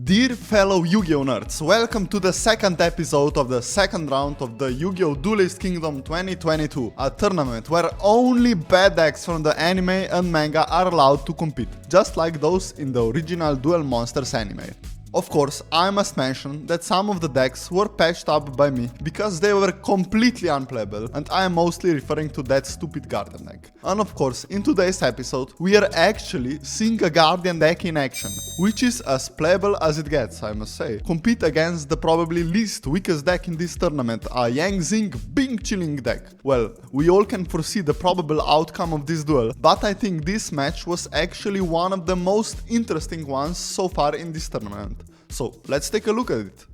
Dear fellow Yu-Gi-Oh nerds, welcome to the second episode of the second round of the Yu-Gi-Oh! Duelist Kingdom 2022, a tournament where only bad decks from the anime and manga are allowed to compete, just like those in the original Duel Monsters anime. Of course, I must mention that some of the decks were patched up by me because they were completely unplayable, and I am mostly referring to that stupid Guardian deck. And of course, in today's episode, we are actually seeing a Guardian deck in action, which is as playable as it gets, I must say. Compete against the probably least weakest deck in this tournament, a Yang Zing Bing Chilling deck. Well, we all can foresee the probable outcome of this duel, but I think this match was actually one of the most interesting ones so far in this tournament. So, let's take a look at it.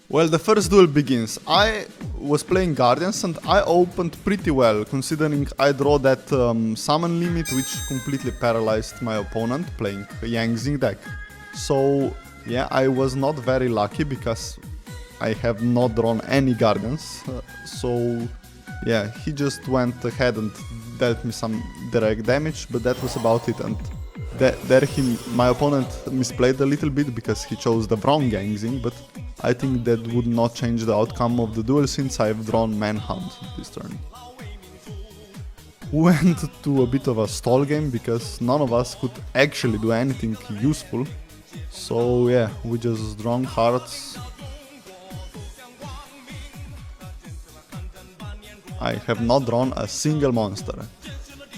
Well, the first duel begins. I was playing Guardians and I opened pretty well, considering I draw that summon limit which completely paralyzed my opponent playing a Yang Zing deck. So, yeah, I was not very lucky because I have not drawn any Guardians. So, yeah, he just went ahead and dealt me some direct damage, but that was about it. And my opponent misplayed a little bit because he chose the wrong Yang Zing, but I think that would not change the outcome of the duel since I've drawn Manhunt this turn. Went to a bit of a stall game because none of us could actually do anything useful. So yeah, we just drawn hearts. I have not drawn a single monster.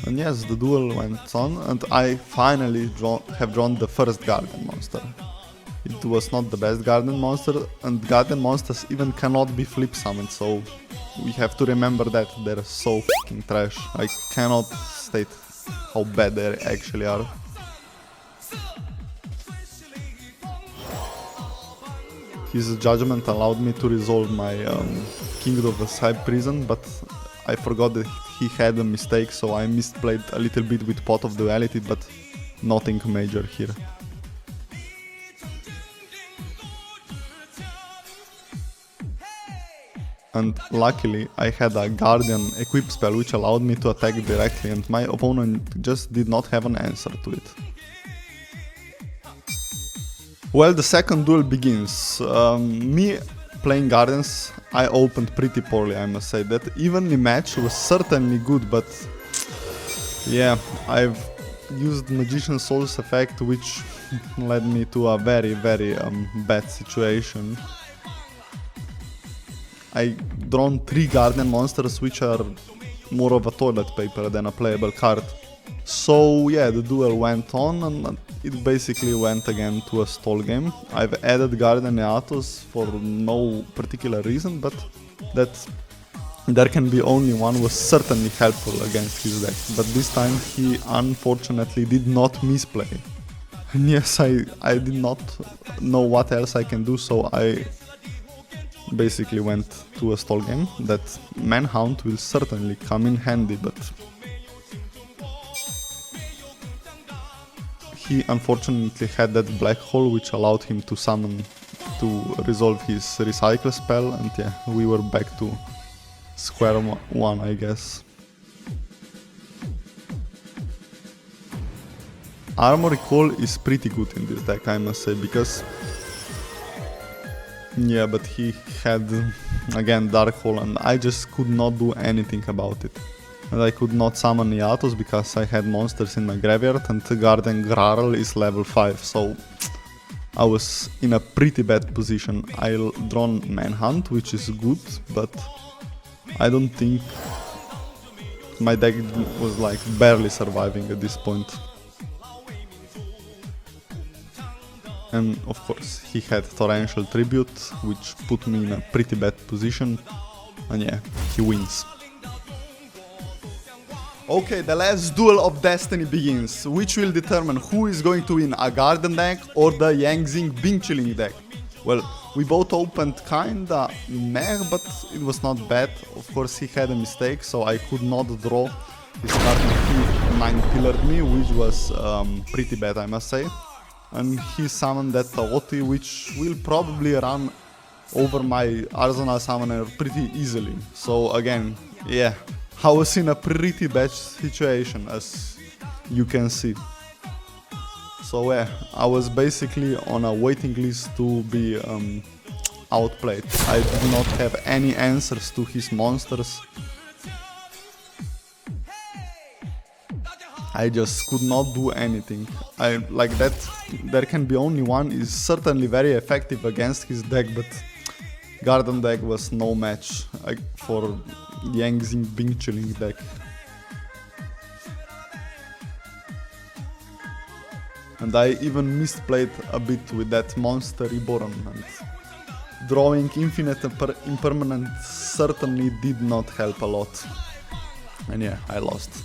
And yes, the duel went on, and I finally have drawn the first Guardian monster. It was not the best Guardian monster, and Guardian monsters even cannot be flip summoned, so we have to remember that they're so fucking trash. I cannot state how bad they actually are. His judgment allowed me to resolve my Kingdom of the Side Prison, but I forgot that he had a mistake, so I misplayed a little bit with Pot of Duality, but nothing major here. And luckily I had a Guardian equip spell which allowed me to attack directly, and my opponent just did not have an answer to it. Well, the second duel begins. Me playing Guardians, I opened pretty poorly, I must say. That evenly match was certainly good, but yeah, I've used Magician Soul's effect, which led me to a very bad situation. I drawn 3 Guardian monsters which are more of a toilet paper than a playable card. So yeah, the duel went on and it basically went again to a stall game. I've added Guardian Neatos for no particular reason, but that there can be only one was certainly helpful against his deck. But this time he unfortunately did not misplay. And yes, I did not know what else I can do, so I basically went to a stall game. That Manhunt will certainly come in handy, but he unfortunately had that black hole which allowed him to summon to resolve his recycle spell, and yeah, we were back to square one, I guess. Armor Recall is pretty good in this deck, I must say, because yeah, but he had again Dark Hole and I just could not do anything about it. And I could not summon Neatos because I had monsters in my graveyard, and Guardian Grarl is level 5, so I was in a pretty bad position. I drawn Manhunt, which is good, but I don't think my deck was like barely surviving at this point. And of course he had Torrential Tribute, which put me in a pretty bad position, and yeah, he wins. Okay, the last duel of destiny begins, which will determine who is going to win, a Guardian deck or the Yang Zing Bing Chilling deck. Well, we both opened kinda meh, but it was not bad. Of course he had a mistake, so I could not draw his card. He 9-pillared me, which was pretty bad, I must say. And he summoned that Taoti, which will probably run over my Arsenal Summoner pretty easily. So again, yeah, I was in a pretty bad situation, as you can see. So yeah, I was basically on a waiting list to be outplayed. I did not have any answers to his monsters. I just could not do anything. I like that. There can be only one is certainly very effective against his deck, but Garden deck was no match for Yang Zing Bing Chilling deck. And I even misplayed a bit with that Monster Reborn, and drawing infinite impermanent certainly did not help a lot. And yeah, I lost.